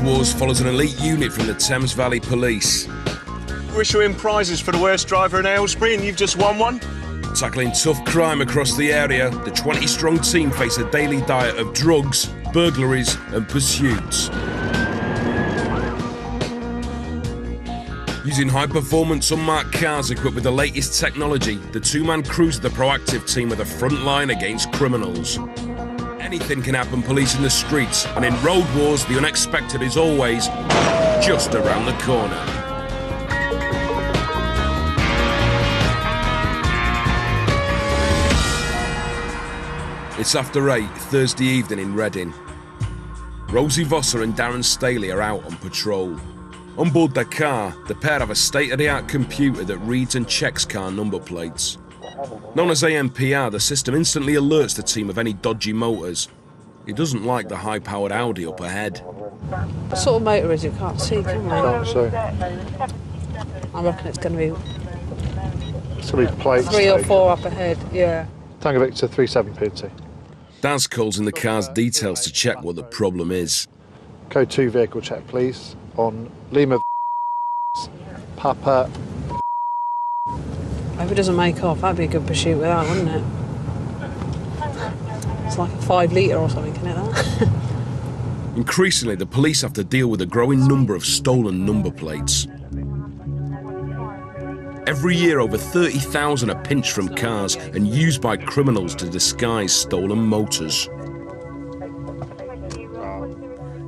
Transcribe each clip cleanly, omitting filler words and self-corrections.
Wars follows an elite unit from the Thames Valley Police. We're issuing prizes for the worst driver in Aylesbury, and you've just won one. Tackling tough crime across the area, the 20-strong team face a daily diet of drugs, burglaries and pursuits. Using high-performance unmarked cars equipped with the latest technology, the two-man crews are the proactive team at the front line against criminals. Anything can happen policing the streets, and in road wars, the unexpected is always just around the corner. It's after 8, Thursday evening in Reading. Rosie Vosser and Darren Staley are out on patrol. On board their car, the pair have a state-of-the-art computer that reads and checks car number plates. Known as AMPR, the system instantly alerts the team of any dodgy motors. It doesn't like the high-powered Audi up ahead. What sort of motor is it? Can't see, can we? Can't see. I reckon it's going to be... It's going to be plates. 3 or 4 up ahead, yeah. Tango Victor 37PT. Daz calls in the car's details to check what the problem is. Code 2 vehicle check, please. On Lima Papa. I hope it doesn't make off. That'd be a good pursuit with that, wouldn't it? It's like a 5 litre or something, isn't it, that? Increasingly, the police have to deal with a growing number of stolen number plates. Every year, over 30,000 are pinched from cars and used by criminals to disguise stolen motors.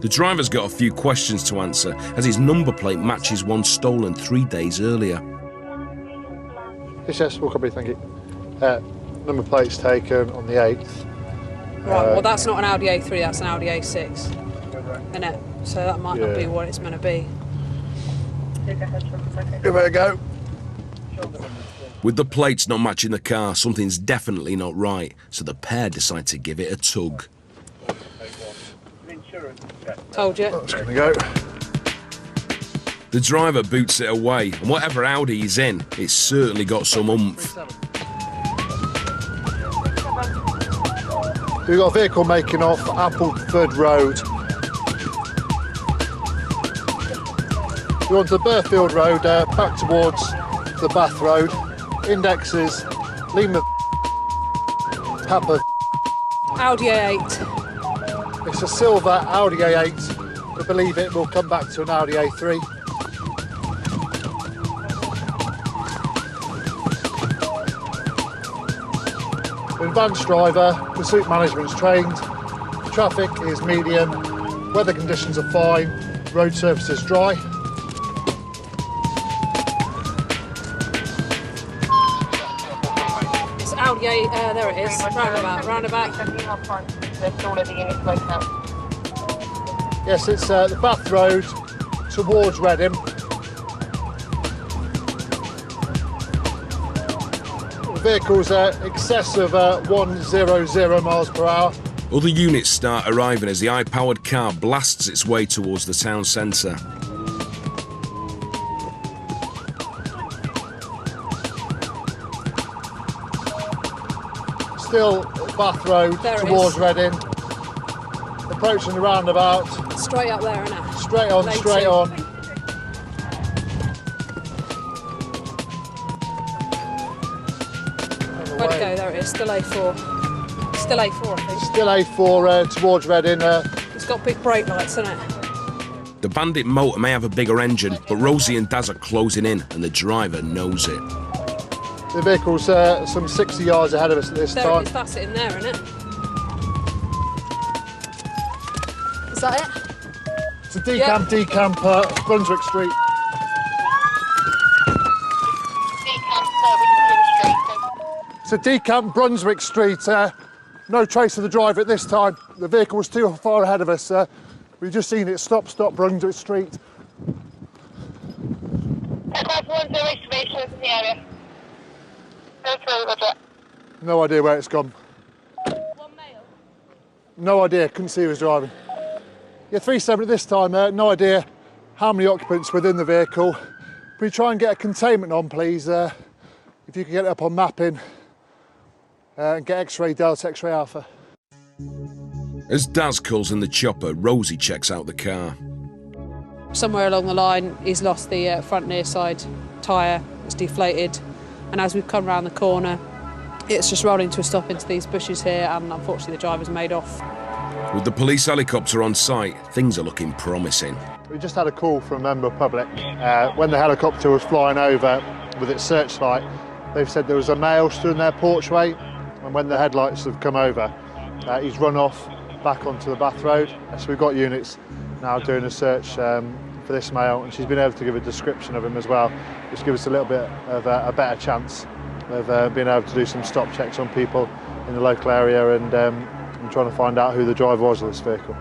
The driver's got a few questions to answer, as his number plate matches one stolen 3 days earlier. Yes, we'll copy, thank you. Number plate's taken on the 8th. Right, well that's not an Audi A3, that's an Audi A6, isn't it? So that might not be what it's meant to be. Give it a go. With the plates not matching the car, something's definitely not right, so the pair decide to give it a tug. Told you. That's going to go. The driver boots it away, and whatever Audi he's in, it's certainly got some oomph. We've got a vehicle making off Appleford Road. We're onto the Burfield Road, back towards the Bath Road. Indexes Lima Papa. Audi A8. It's a silver Audi A8. I believe it will come back to an Audi A3. Advanced driver, pursuit management's trained, traffic is medium, weather conditions are fine, road surface is dry. It's Audi A8, there it is, roundabout. Yes, it's the Bath Road towards Reading. The vehicle's excess of 100 miles per hour. Other units start arriving as the high-powered car blasts its way towards the town centre. Still Bath Road towards Reading. Approaching the roundabout. Straight up there, isn't it? Straight on, straight on. Where'd it go? There it is, still A4. Still A4, I think. Still A4 towards Reading. It's got big brake lights, hasn't it? The Bandit motor may have a bigger engine, but Rosie and Daz are closing in, and the driver knows it. The vehicle's some 60 yards ahead of us at this time. There it is, that's it in there, isn't it? Is that it? It's a decamp, Brunswick Street. It's a decamp, Brunswick Street. No trace of the driver at this time. The vehicle was too far ahead of us. We've just seen it stop Brunswick Street. No idea where it's gone. No idea, couldn't see who was driving. Yeah, 370 at this time, no idea how many occupants within the vehicle. Can we try and get a containment on, please? If you can get it up on mapping and get X-ray Delta, X-ray Alpha. As Daz calls in the chopper, Rosie checks out the car. Somewhere along the line, he's lost the front near side tyre. It's deflated, and as we've come round the corner, it's just rolling to a stop into these bushes here, and unfortunately the driver's made off. With the police helicopter on site, things are looking promising. We just had a call from a member of public. When the helicopter was flying over with its searchlight, they've said there was a male stood in their porchway, and when the headlights have come over, he's run off back onto the Bath Road. So we've got units now doing a search for this male, and she's been able to give a description of him as well, which gives us a little bit of a better chance of being able to do some stop checks on people in the local area and trying to find out who the driver was of this vehicle.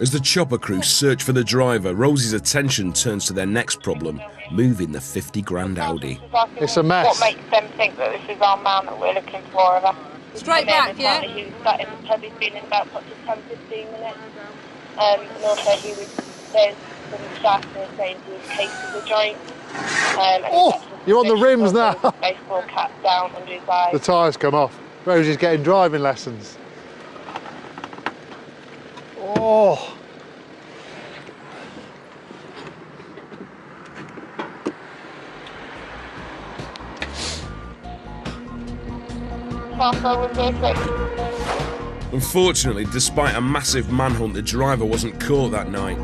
As the chopper crew search for the driver, Rosie's attention turns to their next problem, moving the 50 grand Audi. It's a mess. What makes them think that this is our man that we're looking for? Straight back, yeah? He was sat in the pub, he's been in about 10-15 minutes. And also there's some staff there saying he was cased with a joint. Oh, you're on the rims now. Baseball cap down under his eyes. The tyres come off. Rosie's getting driving lessons. Oh. Unfortunately, despite a massive manhunt, the driver wasn't caught that night.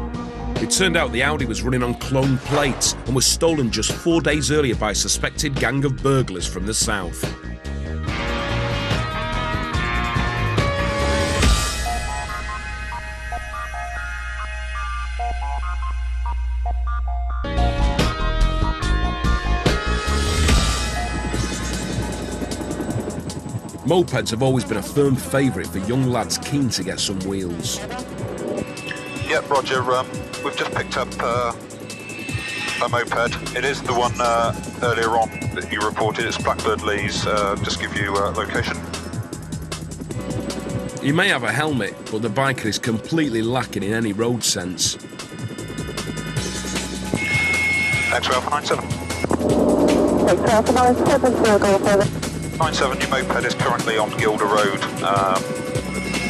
It turned out the Audi was running on cloned plates and was stolen just 4 days earlier by a suspected gang of burglars from the south. Mopeds have always been a firm favourite for young lads keen to get some wheels. Yep, Roger. We've just picked up a moped. It is the one earlier on that you reported. It's Blackbird Lee's. Just give you location. He may have a helmet, but the biker is completely lacking in any road sense. X-Ray Alpha 97. X-Ray Alpha 97, we'll go further. 97, your moped is currently on Gilder Road,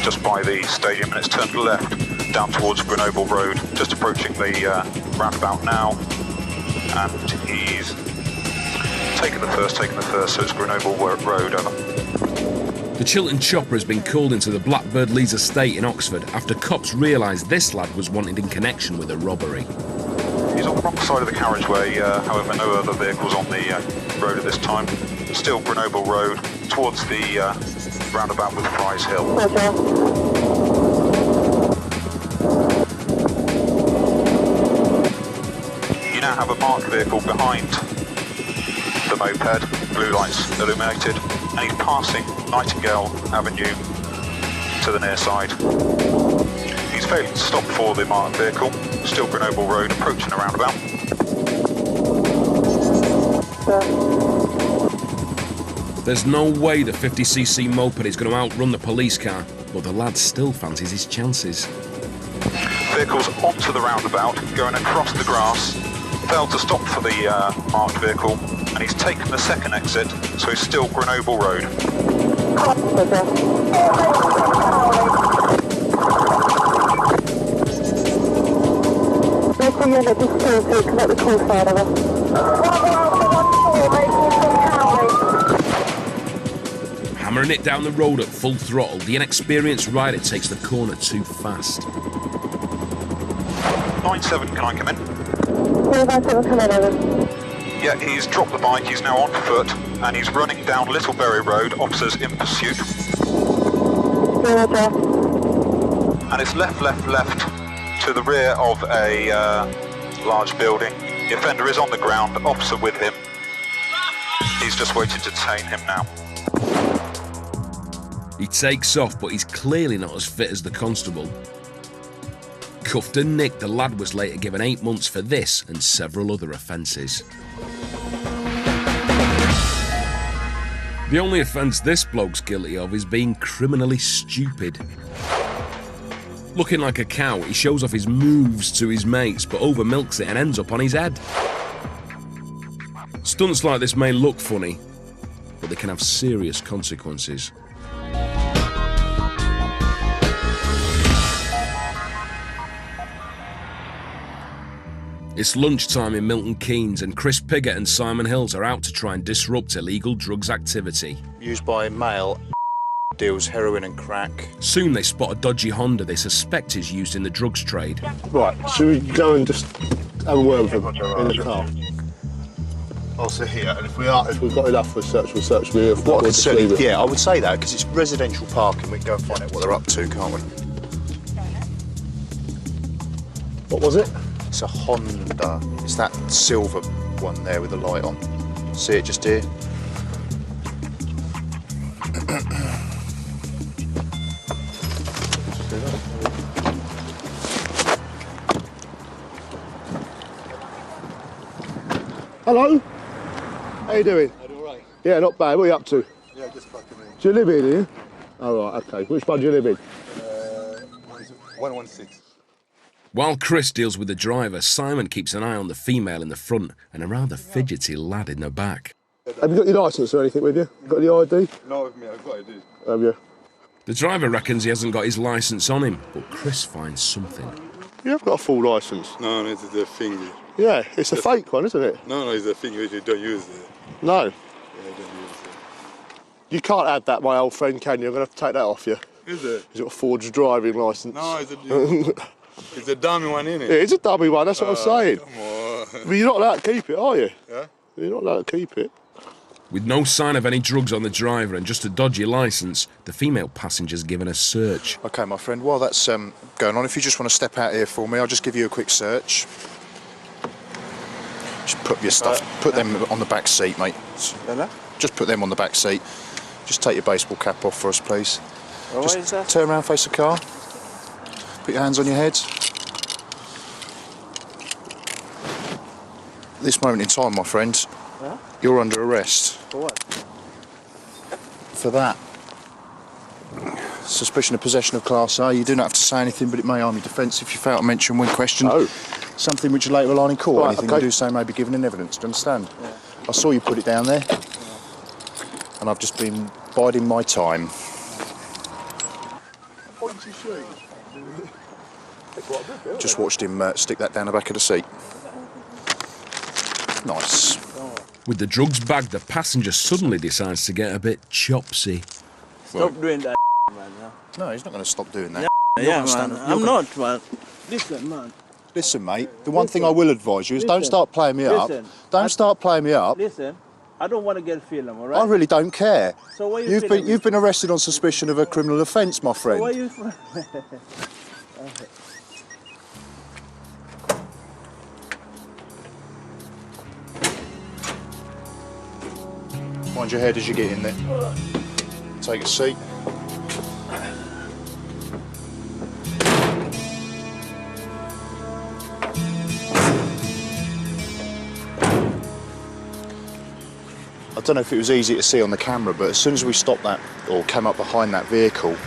just by the stadium, and it's turned left down towards Grenoble Road, just approaching the roundabout now, and he's taken the first, so it's Grenoble Road, over. The Chiltern chopper has been called into the Blackbird Lee's estate in Oxford after cops realised this lad was wanted in connection with a robbery. He's on the wrong side of the carriageway, however no other vehicles on the road at this time. Still Grenoble Road, towards the roundabout with Fries Hill. You now have a marked vehicle behind the moped, blue lights illuminated, and he's passing Nightingale Avenue to the near side. He's failing to stop for the marked vehicle, still Grenoble Road, approaching the roundabout. There's no way the 50cc moped is going to outrun the police car, but the lad still fancies his chances. Vehicle's onto the roundabout, going across the grass, failed to stop for the marked vehicle, and he's taken the second exit, so he's still Grenoble Road. Local unit just to connect the call side of us. Hammering it down the road at full throttle, the inexperienced rider takes the corner too fast. 97, can I come in? 97, come in, over. Yeah, he's dropped the bike, he's now on foot, and he's running down Littlebury Road, officers in pursuit. And it's left to the rear of a large building. The offender is on the ground, officer with him. He's just waiting to detain him now. He takes off, but he's clearly not as fit as the constable. Cuffed and nicked, the lad was later given 8 months for this and several other offences. The only offence this bloke's guilty of is being criminally stupid. Looking like a cow, he shows off his moves to his mates, but over-milks it and ends up on his head. Stunts like this may look funny, but they can have serious consequences. It's lunchtime in Milton Keynes and Chris Piggott and Simon Hills are out to try and disrupt illegal drugs activity. Used by male, deals heroin and crack. Soon they spot a dodgy Honda they suspect is used in the drugs trade. Right, should we go and just have a word with them in the car? I'll sit here, and If we've got enough for a search, we'll search. I would say that, because it's residential parking, we can go and find out what they're up to, can't we? What was it? It's a Honda. It's that silver one there with the light on. See it just here? Hello? How you doing? All right. Yeah, not bad. What are you up to? Yeah, just fucking me. Do you live here, do you? Oh, right, okay. Which one do you live in? 116. While Chris deals with the driver, Simon keeps an eye on the female in the front and a rather fidgety lad in the back. Have you got your licence or anything with you? Got the ID? No, with me, I've got ID. Have you? The driver reckons he hasn't got his licence on him, but Chris finds something. You have got a full licence? No, it's the thing. Yeah, it's a fake one, isn't it? No, it's the thing which you don't use it. No. Yeah, I don't use it. You can't add that, my old friend, can you? I'm going to have to take that off you. Is it? He's got a forged driving licence. No, it's a dummy one, innit? Yeah, it's a dummy one, that's what I'm saying. Come on. But you're not allowed to keep it, are you? Yeah? You're not allowed to keep it. With no sign of any drugs on the driver and just a dodgy licence, the female passenger's given a search. OK, my friend, while that's going on, if you just want to step out here for me, I'll just give you a quick search. Just put your stuff, put them on the back seat, mate. Just put them on the back seat. Just take your baseball cap off for us, please. Just turn around, face the car. Put your hands on your head. At this moment in time, my friend, you're under arrest. For what? For that. Suspicion of possession of Class A. You do not have to say anything, but it may harm your defence if you fail to mention when questioned. Oh. Something which you later rely in court. Right, Anything okay. you do say may be given in evidence. Do you understand? Yeah. I saw you put it down there, and I've just been biding my time. Just watched him stick that down the back of the seat. Nice. With the drugs bagged, the passenger suddenly decides to get a bit chopsy. Stop doing that, man. No, he's not going to stop doing that. Yeah, man. I'm not, man. Listen, man. Listen, mate, the one thing I will advise you is don't start playing me up. Don't start playing me up. Listen, I don't want to get film, all right? I really don't care. So why you You've been arrested on suspicion of a criminal offence, my friend. So why you... Mind your head as you get in there. Take a seat. I don't know if it was easy to see on the camera, but as soon as we stopped that, or came up behind that vehicle,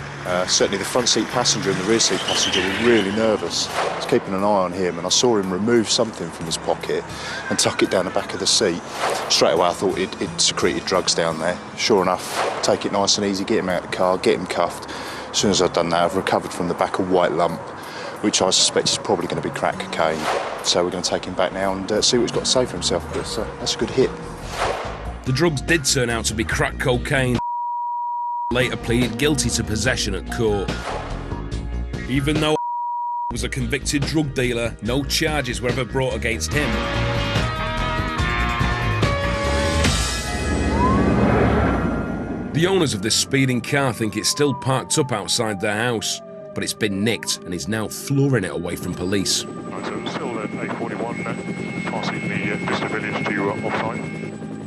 certainly the front seat passenger and the rear seat passenger were really nervous. I was keeping an eye on him, and I saw him remove something from his pocket and tuck it down the back of the seat. Straight away I thought it secreted drugs down there. Sure enough, take it nice and easy, get him out of the car, get him cuffed. As soon as I'd done that, I've recovered from the back a white lump, which I suspect is probably going to be crack cocaine. So we're going to take him back now and see what he's got to say for himself. But that's a good hit. The drugs did turn out to be crack cocaine. Later pleaded guilty to possession at court. Even though was a convicted drug dealer, no charges were ever brought against him. The owners of this speeding car think it's still parked up outside their house, but it's been nicked and is now flooring it away from police. Right, so still at A41, passing the Vista Village to you offside.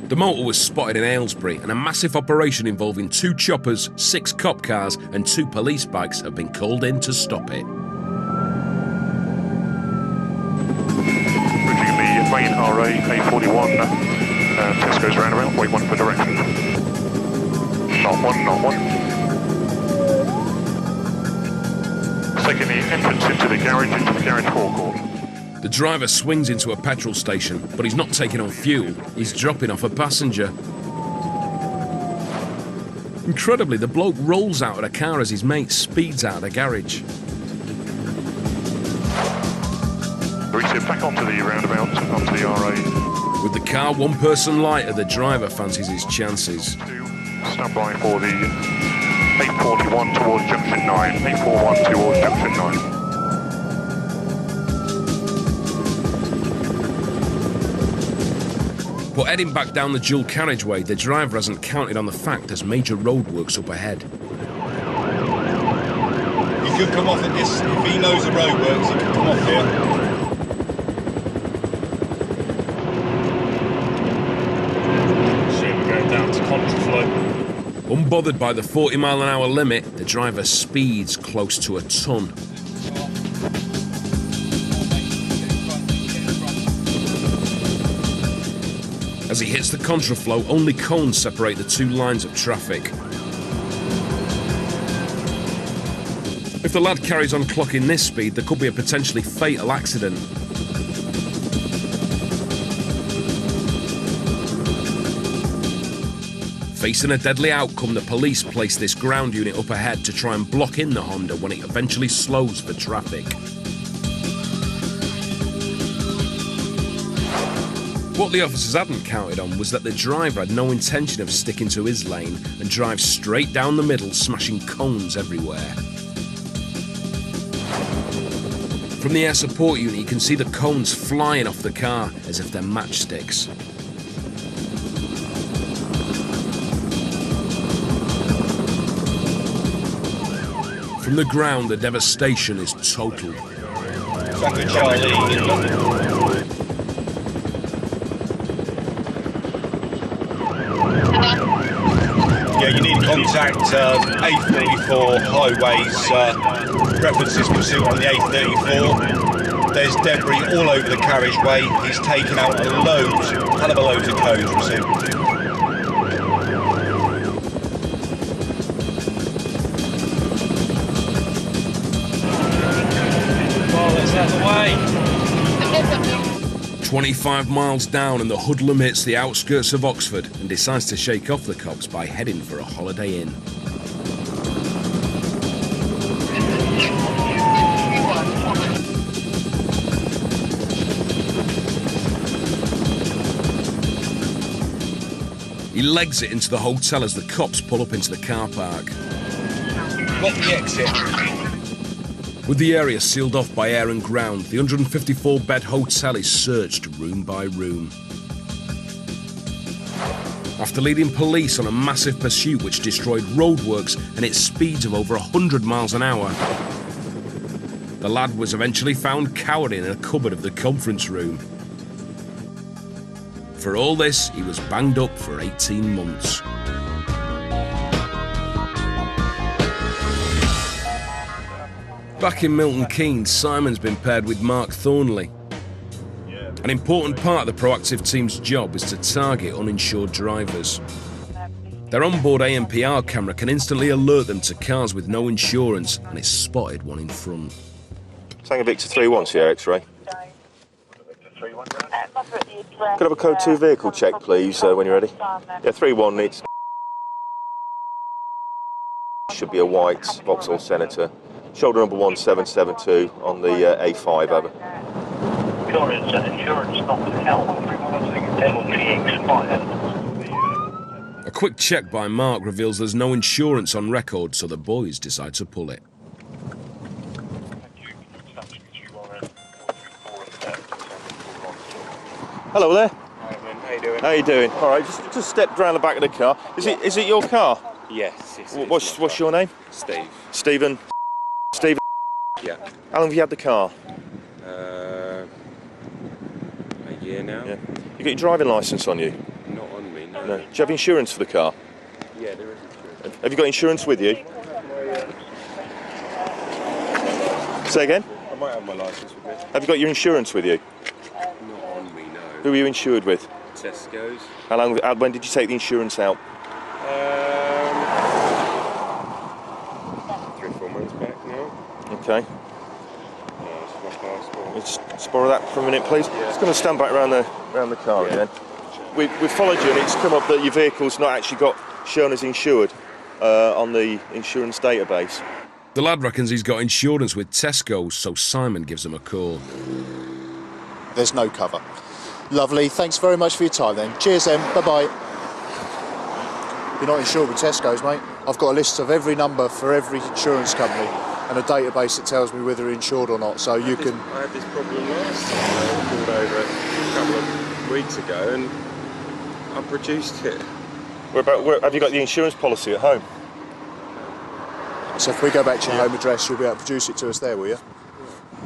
The motor was spotted in Aylesbury, and a massive operation involving 2 choppers, 6 cop cars and 2 police bikes have been called in to stop it. Bridging the main RA, A41, Tesco's roundabout, wait 1 for direction. Not one. Taking the entrance into the garage forecourt. The driver swings into a petrol station, but he's not taking on fuel, he's dropping off a passenger. Incredibly, the bloke rolls out of the car as his mate speeds out of the garage. Reach him get back onto the roundabout, onto the RA. With the car one person lighter, the driver fancies his chances. Stand by for the 841 towards junction 9. 841 towards junction 9. But heading back down the dual carriageway, the driver hasn't counted on the fact there's major roadworks up ahead. He could come off at this, if he knows the roadworks, he could come off here. Shit, we're going down to contraflow. Unbothered by the 40-mile-an-hour limit, the driver speeds close to a ton. As he hits the contraflow, only cones separate the two lines of traffic. If the lad carries on clocking this speed, there could be a potentially fatal accident. Facing a deadly outcome, the police place this ground unit up ahead to try and block in the Honda when it eventually slows for traffic. What the officers hadn't counted on was that the driver had no intention of sticking to his lane and drives straight down the middle, smashing cones everywhere. From the air support unit, you can see the cones flying off the car as if they're matchsticks. From the ground, the devastation is total. Traffic Charlie. Yeah, you need to contact A44 Highways, references pursuit on the A34. There's debris all over the carriageway. He's taken out a hell of a load of cones pursuit. Oh, let's out the way. 25 miles down and the hoodlum hits the outskirts of Oxford and decides to shake off the cops by heading for a Holiday Inn. He legs it into the hotel as the cops pull up into the car park. Got the exit. With the area sealed off by air and ground, the 154-bed hotel is searched room by room. After leading police on a massive pursuit which destroyed roadworks and hit speeds of over 100 miles an hour, the lad was eventually found cowering in a cupboard of the conference room. For all this, he was banged up for 18 months. Back in Milton Keynes, Simon's been paired with Mark Thornley. An important part of the proactive team's job is to target uninsured drivers. Their onboard ANPR camera can instantly alert them to cars with no insurance, and it's spotted one in front. Tango Victor 3-1, Sierra X-ray. Could I have a code 2 vehicle check, please, when you're ready? Yeah, 3-1, it should be a white Vauxhall Senator. Shoulder number 1772 on the A5, over. A quick check by Mark reveals there's no insurance on record, so the boys decide to pull it. Hello there. Hi, man. How you doing? How you doing? All right, just step round the back of the car. Is it your car? Yes. What's your name? Steve. Stephen. Stephen. Yeah. How long have you had the car? A year now. Yeah. You got your driving licence on you? Not on me, no. No. Do you have insurance for the car? Yeah, there is insurance. Have you got insurance with you? Say again? I might have my licence with me. Have you got your insurance with you? Not on me, no. Who are you insured with? Tesco's. When did you take the insurance out? 3 or 4 months back now. Okay. No, it's my passport. Let's borrow that for a minute, please. Yeah. Just going to stand back around the car again. We've followed you, and it's come up that your vehicle's not actually got shown as insured on the insurance database. The lad reckons he's got insurance with Tesco's, so Simon gives him a call. There's no cover. Lovely, thanks very much for your time then. Cheers then, bye-bye. You're not insured with Tesco's, mate. I've got a list of every number for every insurance company and a database that tells me whether you're insured or not, so you can... I had this problem last time. I called over a couple of weeks ago and I produced it. Have you got the insurance policy at home? So if we go back to your home address, you'll be able to produce it to us there, will you?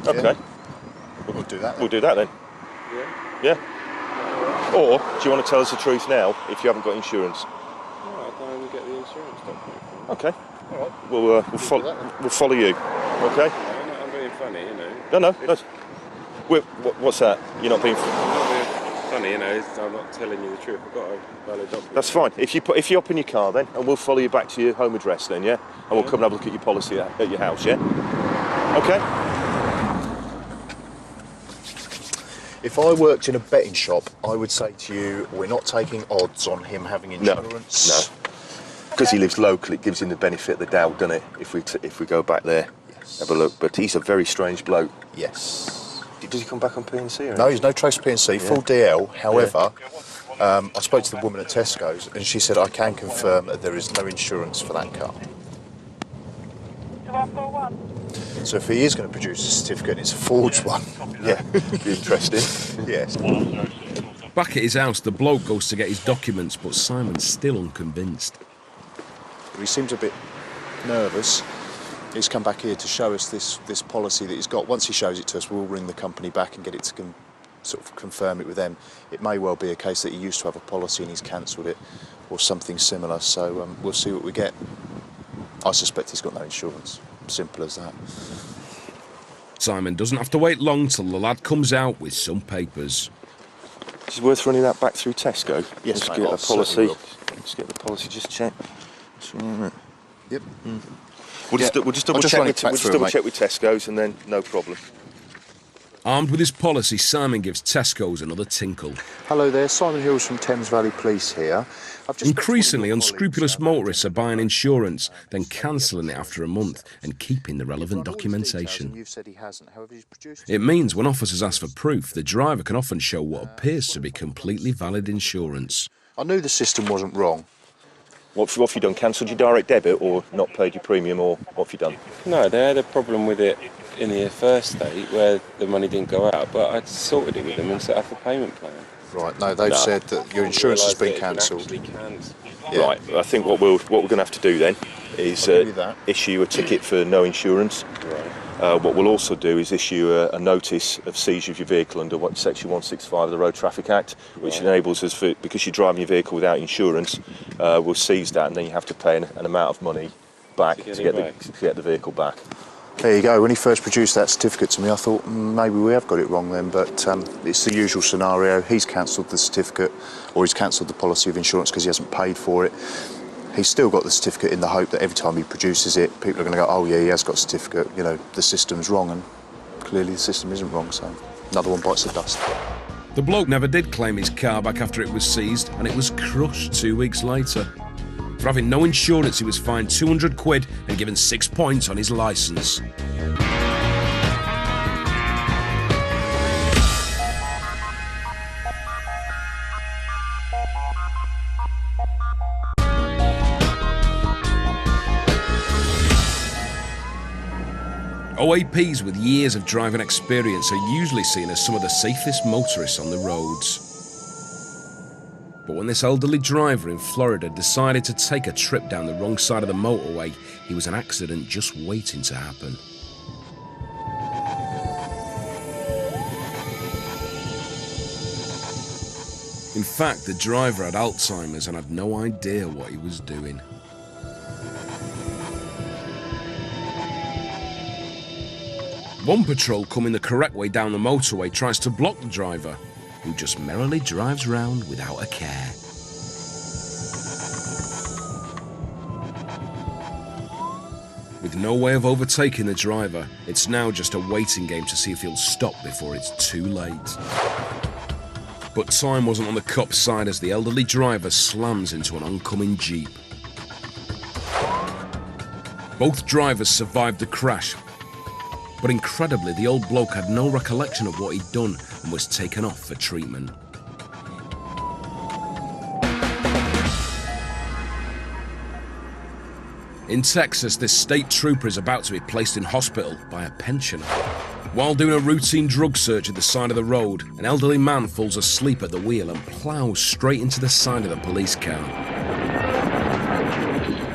Okay. Yeah. We'll do that then. We'll do that then. Yeah? Yeah. Or, do you want to tell us the truth now, if you haven't got insurance? No, I don't even get the insurance document. Okay. All right. We'll follow you. Okay? I'm being funny, you know. No. What's that? You're not being... Funny, you know, I'm not telling you the truth. I've got a valid document. That's fine. If you hop in your car then, and we'll follow you back to your home address then, yeah? And we'll come and have a look at your policy at your house, yeah? Okay. If I worked in a betting shop, I would say to you, we're not taking odds on him having insurance. No. Because he lives local, it gives him the benefit of the doubt, doesn't it? If we go back there, have a look. But he's a very strange bloke. Yes. Does he come back on P&C? No, he's no trace P&C, full DL. However, I spoke to the woman at Tesco's and she said I can confirm that there is no insurance for that car. So if he is going to produce a certificate and it's a forged one, yeah, be interesting. Yes. Back at his house, the bloke goes to get his documents, but Simon's still unconvinced. He seems a bit nervous. He's come back here to show us this policy that he's got. Once he shows it to us, we'll ring the company back and get it to sort of confirm it with them. It may well be a case that he used to have a policy and he's cancelled it, or something similar. So we'll see what we get. I suspect he's got no insurance. Simple as that. Simon doesn't have to wait long till the lad comes out with some papers. Is it worth running that back through Tesco? Yes, Let's mate, get the policy. will. Let's get the policy just checked. Yep. We'll just double check with Tesco's and then no problem. Armed with his policy, Simon gives Tesco's another tinkle. Hello there, Simon Hills from Thames Valley Police here. Increasingly, unscrupulous motorists are buying insurance, then cancelling it after a month and keeping the relevant documentation. It means when officers ask for proof, the driver can often show what appears to be completely valid insurance. I knew the system wasn't wrong. What have you done? Cancelled your direct debit or not paid your premium, or what have you done? No, they had a problem with it in the first state where the money didn't go out, but I sorted it with them and set up a payment plan. Right, no, they've said that your insurance has been cancelled. Yeah. Right, I think what we're going to have to do then is issue a ticket for no insurance. Right. What we'll also do is issue a notice of seizure of your vehicle under Section 165 of the Road Traffic Act, which enables us, because you're driving your vehicle without insurance, we'll seize that and then you have to pay an amount of money back to get the vehicle back. There you go. When he first produced that certificate to me, I thought maybe we have got it wrong then, but it's the usual scenario. He's cancelled the certificate, or he's cancelled the policy of insurance because he hasn't paid for it. He's still got the certificate in the hope that every time he produces it, people are going to go, oh yeah, he has got a certificate, you know, the system's wrong, and clearly the system isn't wrong, so another one bites the dust. The bloke never did claim his car back after it was seized, and it was crushed 2 weeks later. For having no insurance, he was fined 200 quid and given 6 points on his licence. OAPs with years of driving experience are usually seen as some of the safest motorists on the roads. But when this elderly driver in Florida decided to take a trip down the wrong side of the motorway, he was an accident just waiting to happen. In fact, the driver had Alzheimer's and had no idea what he was doing. One patrol coming the correct way down the motorway tries to block the driver, who just merrily drives round without a care. With no way of overtaking the driver, it's now just a waiting game to see if he'll stop before it's too late. But time wasn't on the cop's side as the elderly driver slams into an oncoming Jeep. Both drivers survived the crash, But incredibly, the old bloke had no recollection of what he'd done and was taken off for treatment. In Texas, this state trooper is about to be placed in hospital by a pensioner. While doing a routine drug search at the side of the road, an elderly man falls asleep at the wheel and ploughs straight into the side of the police car.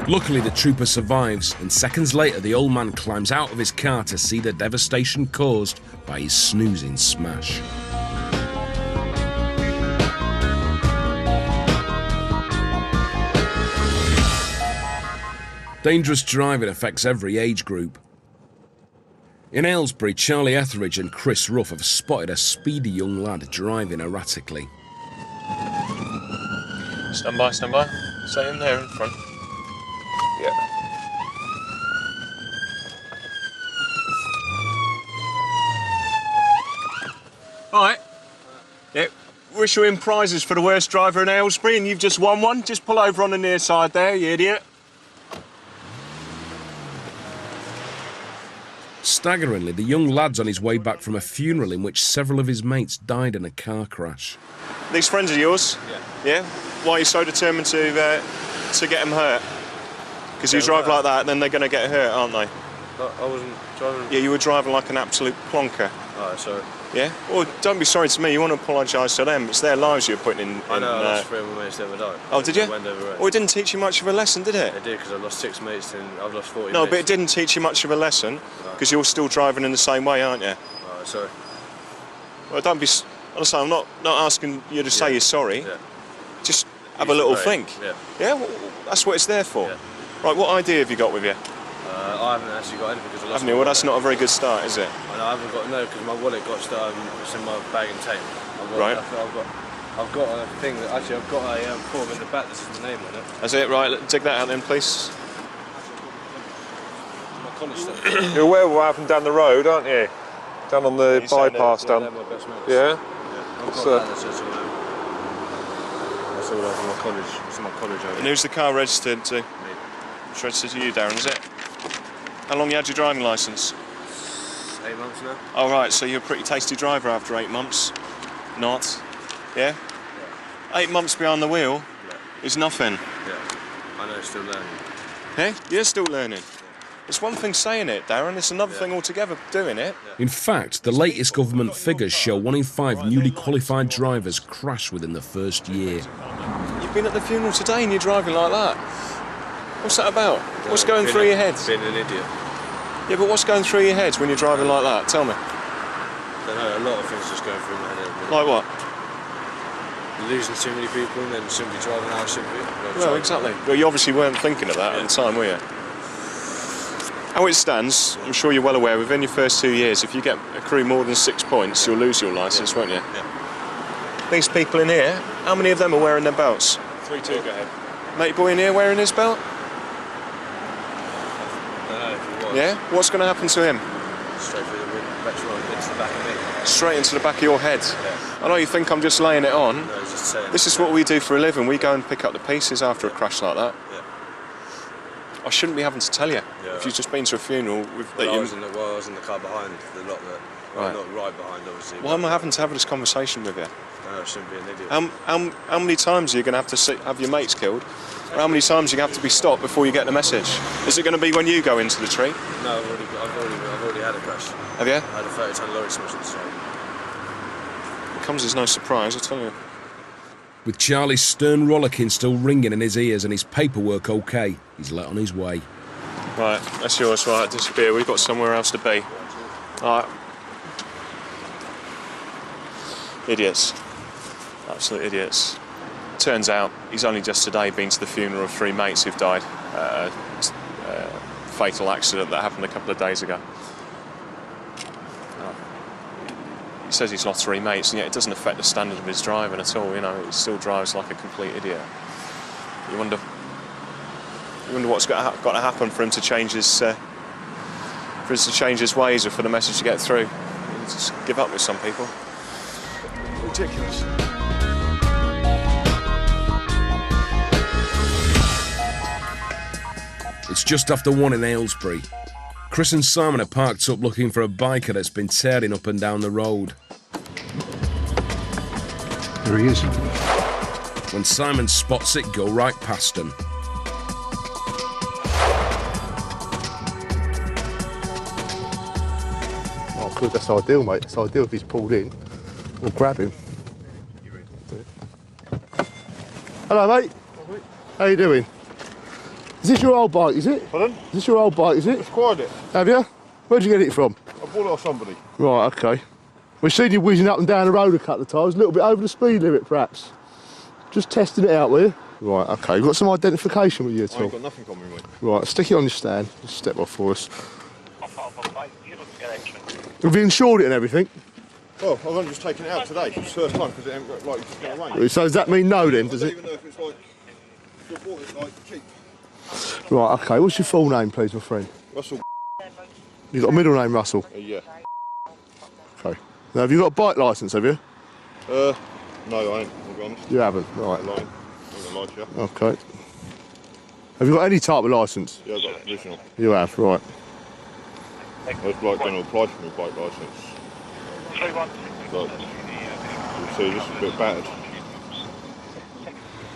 Luckily, the trooper survives, and seconds later, the old man climbs out of his car to see the devastation caused by his snoozing smash. Dangerous driving affects every age group. In Aylesbury, Charlie Etheridge and Chris Ruff have spotted a speedy young lad driving erratically. Stand by, stand by. Stay in there in front. Yeah. All right. Yeah. We're issuing prizes for the worst driver in Aylesbury, and you've just won one. Just pull over on the near side there, you idiot. Staggeringly, the young lad's on his way back from a funeral in which several of his mates died in a car crash. These friends of yours? Yeah. Yeah? Why are you so determined to get them hurt? Because you drive like that, then they're going to get hurt, aren't they? I wasn't driving... Yeah, you were driving like an absolute plonker. Alright, sorry. Yeah? Well, don't be sorry to me. You want to apologise to them. It's their lives you're putting in... I know, I lost 3 of my mates the other day. Oh, did you? Well, it didn't teach you much of a lesson, did it? It did, because I lost 6 mates and I've lost 40 No, mates. but it didn't teach you much of a lesson, because you're still driving in the same way, aren't you? Alright, sorry. Well, don't be... Honestly, I'm not asking you to say you're sorry. Yeah. Just have a little think. Yeah. Yeah? Well, that's what it's there for. Yeah. Right, what idea have you got with you? I haven't actually got anything because I lost. Haven't you? Well, that's not a very good start, is it? I know, I haven't got no, because my wallet got started. It's in my bag and tape. Right. I've got a thing that actually I've got a form in the back that says my name on it. That's it. Right. Dig that out then, please. My college stuff. You're aware of what happened down the road, aren't you? Down on the bypass down. Yeah. I've got that says my name. That's all over my college. It's my college. And who's the car registered to? Me. It's registered to you, Darren, is it? How long you had your driving licence? 8 months now. Oh, right, so you're a pretty tasty driver after 8 months? Not? Yeah? 8 months behind the wheel is nothing. Yeah, I know, still learning. Hey? You're still learning. It's one thing saying it, Darren, it's another thing altogether doing it. In fact, the latest government figures show 1 in 5 newly qualified drivers crash within the first year. You've been at the funeral today and you're driving like that. What's that about? What's going through your head? Being an idiot. Yeah, but what's going through your head when you're driving like that? Tell me. I don't know, a lot of things just going through my head. Like what? Losing too many people and then shouldn't be driving how I should be. Well, exactly. Well, you obviously weren't thinking of that at the time, were you? How it stands, I'm sure you're well aware, within your first 2 years, if you accrue more than 6 points, you'll lose your licence, won't you? Yeah. These people in here, how many of them are wearing their belts? 3-2, go ahead. Mate boy in here wearing his belt? No, yeah? What's going to happen to him? Straight through the petrol into the back of me. Straight into the back of your head? Yeah. I know you think I'm just laying it on. No, just saying. This is what we do for a living. We go and pick up the pieces after a crash like that. Yeah. I shouldn't be having to tell you. Yeah. If you've just been to a funeral with I was in the car behind the lot that... Right. Not right behind, obviously. Why am I having to have this conversation with you? No, I shouldn't be an idiot. How many times are you going to have to have your mates killed? Or how many times are you going to have to be stopped before you get the message? Is it going to be when you go into the tree? No, I've already had a crash. Have you? I had a 30-ton lorry smash at the side. It comes as no surprise, I tell you. With Charlie's stern rollicking still ringing in his ears and his paperwork okay, he's let on his way. Right, that's yours, right, disappear. We've got somewhere else to be. All right. Idiots. Absolute idiots. Turns out he's only just today been to the funeral of 3 mates who've died. Fatal accident that happened a couple of days ago. He says he's lost 3 mates, and yet it doesn't affect the standard of his driving at all. You know, he still drives like a complete idiot. You wonder what's got to happen for him to change his ways, or for the message to get through. You just give up with some people. Ridiculous. It's just after 1 in Aylesbury. Chris and Simon are parked up looking for a biker that's been tearing up and down the road. There he is. When Simon spots it go right past him. Oh, good, that's ideal, mate. It's ideal if he's pulled in. We'll grab him. Hello, mate. How you doing? Is this your old bike, is it? Pardon? Is this your old bike, is it? I've acquired it. Have you? Where'd you get it from? I bought it off somebody. Right, okay. We've seen you whizzing up and down the road a couple of times, a little bit over the speed limit, perhaps. Just testing it out, will you? Right, okay. You got some identification with you at all? I ain't got nothing on me, mate. Right, stick it on your stand. Just step off for us. Have you insured it and everything? Well, I've only just taken it out today. It's the first time because it ain't got, like, it's going to rain. So does that mean no then, does I it? don't even know if it's like, if I bought it like cheap. Right, okay. What's your full name, please, my friend? Russell. You got a middle name, Russell? Yeah. Okay. Now, have you got a bike licence, have you? No, I ain't, I'll be honest. You haven't? Right. I'm lying. I'm going to lie to you. Okay. Have you got any type of licence? Yeah, I've got a provisional. You have, right. I was like going to apply for my bike licence. But, you see, this is a bit battered.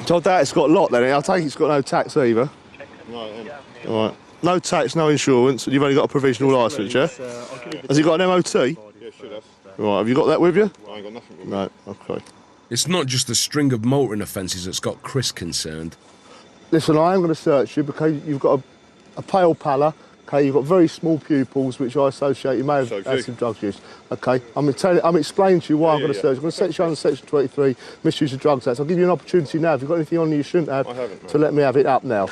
So I doubt it's got a lot then. I take it's got no tax either. No, it ain't. Right. No tax, no insurance, and you've only got a provisional licence, yeah? Has he got an MOT? Yeah, should have. Right, have you got that with you? I ain't got nothing with me. No, okay. It's not just the string of motoring offences that's got Chris concerned. Listen, I am going to search you because you've got a pale pallor, okay, you've got very small pupils, which I associate you may have had some drug use. Okay, I'm explaining to you why I'm going to search. I'm going to search you under Section 23, Misuse of Drugs Act. I'll give you an opportunity now, if you've got anything on you shouldn't have, I haven't, to let me have it up now.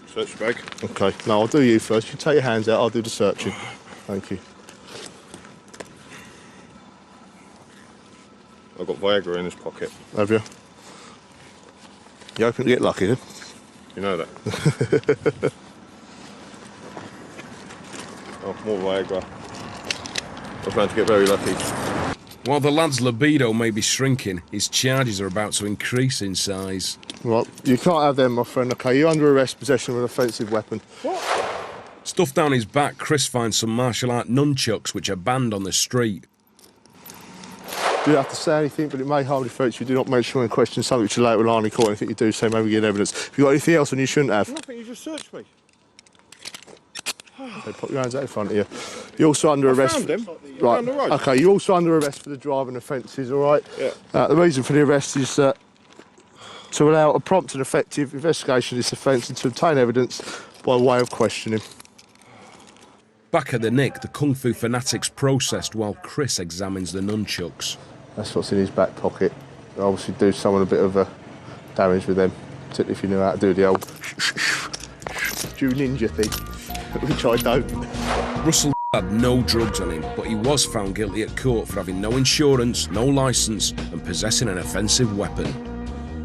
Search bag. Okay, no, I'll do you first. You take your hands out, I'll do the searching. Thank you. I've got Viagra in his pocket. Have you? You hoping to get lucky, then? You know that. Oh, more Viagra. I plan to get very lucky. While the lad's libido may be shrinking, his charges are about to increase in size. Right, you can't have them, my friend, okay? You're under arrest, possession of an offensive weapon. What? Stuffed down his back, Chris finds some martial art nunchucks which are banned on the street. You don't have to say anything, but it may hardly affect you. Do not mention or question something which you later will in court. Anything you do say may be given evidence. Have you got anything else on you shouldn't have? Nothing, you just searched me. Okay, put your hands out in front of you. You're also under arrest. Found him. Right. Down the road. Okay, you're also under arrest for the driving offences, all right? Yeah. The reason for the arrest is to allow a prompt and effective investigation of this offence and to obtain evidence by way of questioning. Back at the Nick, the Kung Fu fanatics processed while Chris examines the nunchucks. That's what's in his back pocket. I'll obviously do someone a bit of damage with them, particularly if you know how to do the old ninja thing, which I don't. Russell had no drugs on him, but he was found guilty at court for having no insurance, no licence and possessing an offensive weapon.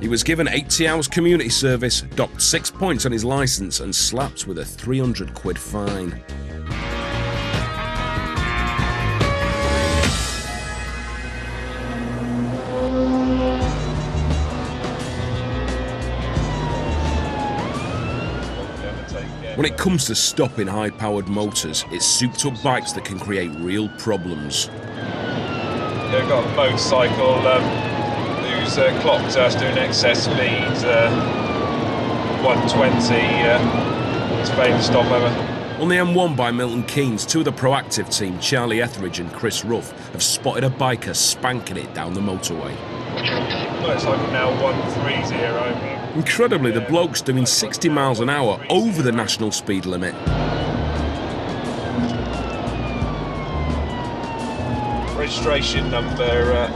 He was given 80 hours community service, docked 6 points on his licence and slapped with a £300 fine. When it comes to stopping high-powered motors, it's souped-up bikes that can create real problems. They've got a motorcycle who's clocked us doing excess speed, 120, it's famous stop ever. On the M1 by Milton Keynes, two of the proactive team, Charlie Etheridge and Chris Ruff, have spotted a biker spanking it down the motorway. Motorcycle now 130. Incredibly, the bloke's doing 60 miles an hour over the national speed limit. Registration number...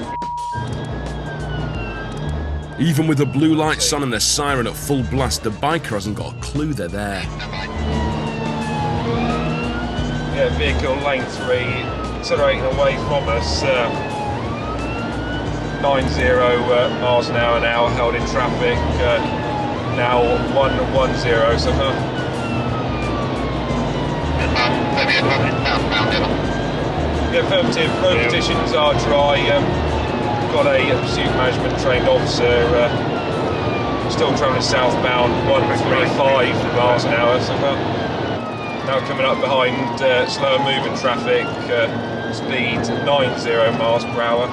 Even with the blue lights on and the siren at full blast, the biker hasn't got a clue they're there. Yeah, vehicle lane 3, accelerating away from us. 90 miles an hour now, held in traffic. Now 110, so yeah, affirmative. Road conditions are dry. Got a pursuit management trained officer still travelling southbound, 135 miles an hour, so Now coming up behind slower moving traffic, speed 90 miles per hour.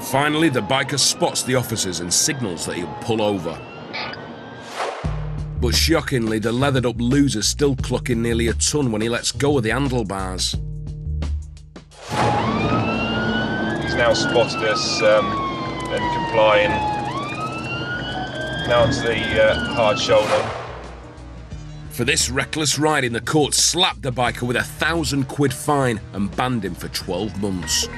Finally, the biker spots the officers and signals that he'll pull over. But shockingly, the leathered up loser's still clocking nearly a ton when he lets go of the handlebars. He's now spotted us and complying. Now onto the hard shoulder. For this reckless riding, the court slapped the biker with £1,000 fine and banned him for 12 months.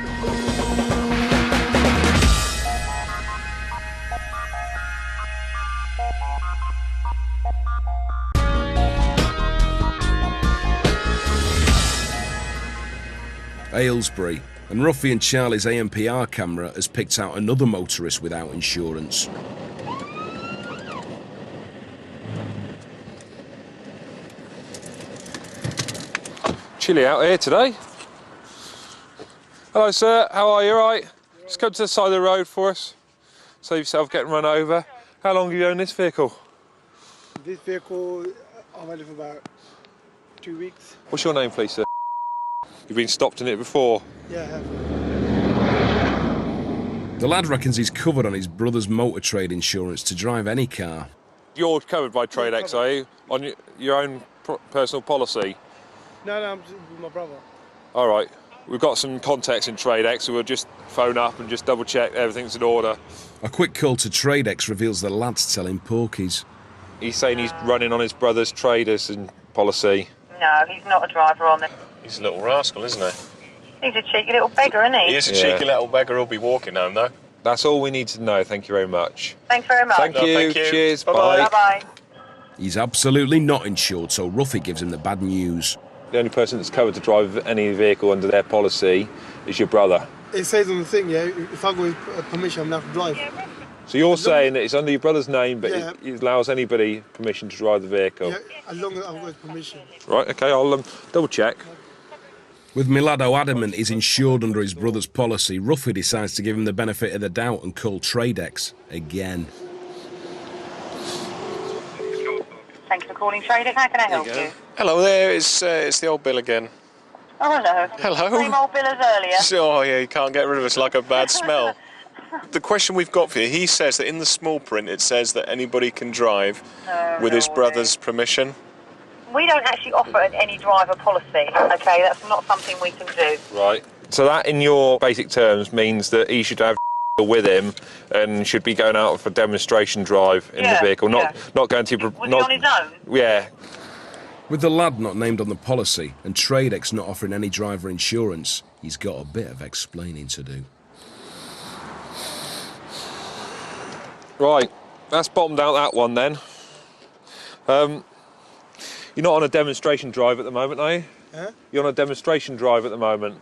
Aylesbury, and Ruffy and Charlie's ANPR camera has picked out another motorist without insurance. Chilly out here today. Hello sir, how are you? Alright? Just come to the side of the road for us. Save yourself getting run over. How long have you owned this vehicle? This vehicle, I've had it for about 2 weeks. What's your name please sir? You've been stopped in it before? Yeah, I have. The lad reckons he's covered on his brother's motor trade insurance to drive any car. You're covered by TradeX, are you? On your own personal policy? No, I'm with my brother. All right. We've got some contacts in TradeX, so we'll just phone up and just double check everything's in order. A quick call to TradeX reveals the lad's telling porkies. He's saying he's running on his brother's traders and policy. No, he's not a driver on it. He's a little rascal, isn't he? He's a cheeky little beggar, isn't he? He is a cheeky little beggar. He'll be walking home, though. That's all we need to know. Thank you very much. Thanks very much. Thank you. Cheers. Bye-bye. Bye-bye. He's absolutely not insured, so Ruffy gives him the bad news. The only person that's covered to drive any vehicle under their policy is your brother. It says on the thing, yeah, if I go with permission, I'm going to have to drive. So you're saying that it's under your brother's name, but Yeah. it allows anybody permission to drive the vehicle? Yeah, as long as I've got his permission. Right, okay, I'll double check. With Milado adamant he's insured under his brother's policy, Ruffy decides to give him the benefit of the doubt and call TradeX again. Thanks for calling TradeX. How can I help you? Hello there, it's the old Bill again. Oh, hello. Hello. Same old Bill as earlier. Oh, yeah, you can't get rid of us like a bad smell. The question we've got for you, he says that in the small print it says that anybody can drive with his brother's permission. We don't actually offer any driver policy, okay? That's not something we can do. Right. So that, in your basic terms, means that he should have with him and should be going out for a demonstration drive in the vehicle, not going to... Was he on his own? Yeah. With the lad not named on the policy and TradeX not offering any driver insurance, he's got a bit of explaining to do. Right, that's bottomed out that one then. You're not on a demonstration drive at the moment, are you? Huh? You're on a demonstration drive at the moment.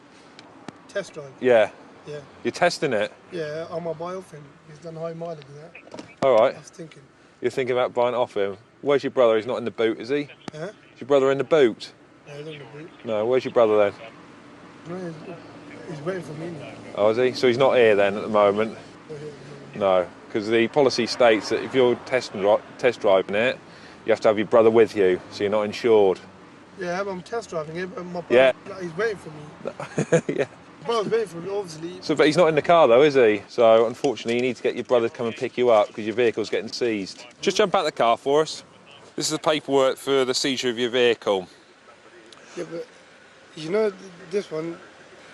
Test drive? Yeah. Yeah. You're testing it? Yeah, on my bio thing. He's done high mileage and that. All right. I was thinking. You're thinking about buying it off him. Where's your brother? He's not in the boot, is he? Huh? Is your brother in the boot? No, he's not in the boot. No, where's your brother then? No, he's waiting for me now. Oh, is he? So he's not here then at the moment? No, because the policy states that if you're test driving it, you have to have your brother with you, so you're not insured. Yeah, I'm test driving it, but my brother, he's waiting for me. Yeah. My brother's waiting for me, obviously. So, but he's not in the car though, is he? So unfortunately you need to get your brother to come and pick you up because your vehicle's getting seized. Just jump out the car for us. This is the paperwork for the seizure of your vehicle. Yeah, but you know this one,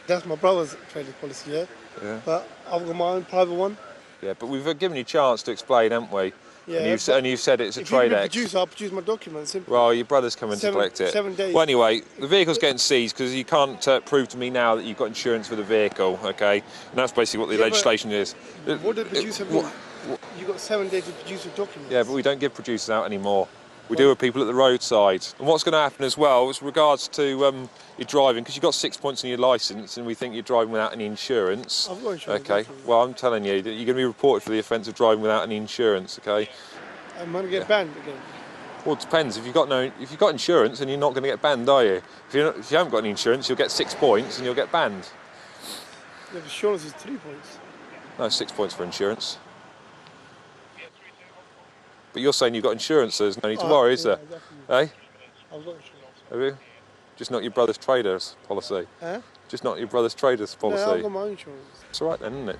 that's my brother's trading policy, yeah? Yeah. But I've got my own private one. Yeah, but we've given you a chance to explain, haven't we? Yeah. And you've said it's a if you're the TradeX. producer, I'll produce my documents. Simple. Well, your brother's coming to collect it. 7 days. Well, anyway, the vehicle's getting seized because you can't prove to me now that you've got insurance for the vehicle, okay? And that's basically what the legislation is. What did the producer mean? You got 7 days to produce your documents. Yeah, but we don't give producers out anymore. We do with people at the roadside. And what's going to happen as well is regards to your driving, because you've got 6 points on your licence and we think you're driving without any insurance. I've got insurance. Okay, well, I'm telling you that you're going to be reported for the offence of driving without any insurance, okay? I'm going to get banned again. Well, it depends. If you've got insurance, then you're not going to get banned, are you? If you haven't got any insurance, you'll get 6 points and you'll get banned. Yeah, the insurance is 3 points. No, 6 points for insurance. But you're saying you've got insurance, so there's no need to worry, is there? Exactly. Eh? I've got insurance. Have you? Just not your brother's trader's policy? Huh? Just not your brother's trader's policy? No, I've got my own insurance. It's all right then, isn't it?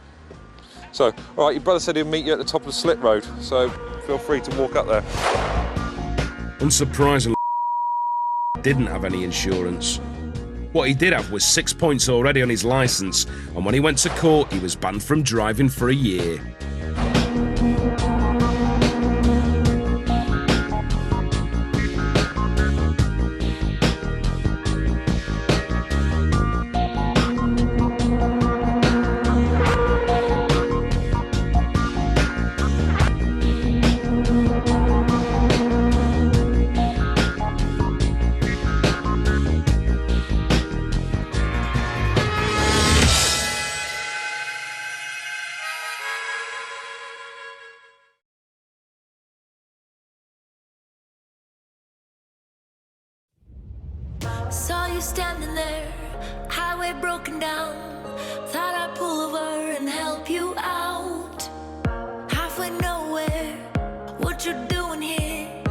So, all right, your brother said he'll meet you at the top of the slip road, so feel free to walk up there. Unsurprisingly, didn't have any insurance. What he did have was 6 points already on his licence, and when he went to court, he was banned from driving for a year. Saw you standing there, highway broken down. Thought I'd pull over and help you out. Halfway nowhere, what you doing here?